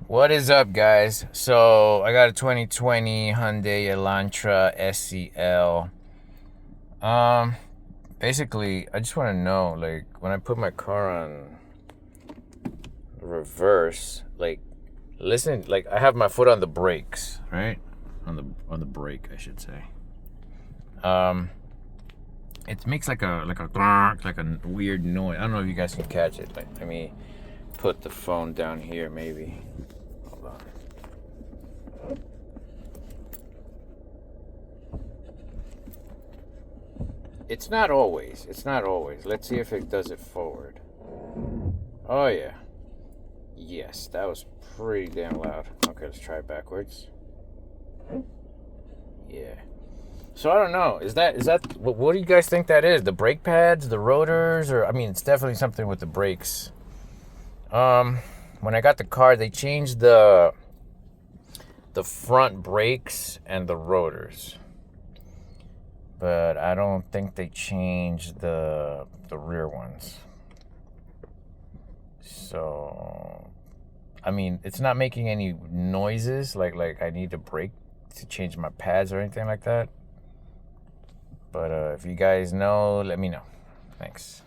What is up, guys? So I got a 2020 Hyundai Elantra SEL. Um, Basically, I just want to know, like, when I put my car on reverse, like, listen, like, I have my foot on the brakes, right? On the brake, I should say. Um, it makes like a weird noise. I don't know if you guys can catch it. Like, let me put the phone down here, maybe. Hold on. It's not always. It's not always. Let's see if it does it forward. Oh, yeah. Yes, that was pretty damn loud. Okay, let's try it backwards. Yeah. So I don't know. Is that what do you guys think that is? The brake pads, the rotors, or I mean, it's definitely something with the brakes. When I got the car, they changed the front brakes and the rotors, but I don't think they changed the rear ones. So, I mean, it's not making any noises like I need to brake to change my pads or anything like that. But if you guys know, let me know. Thanks.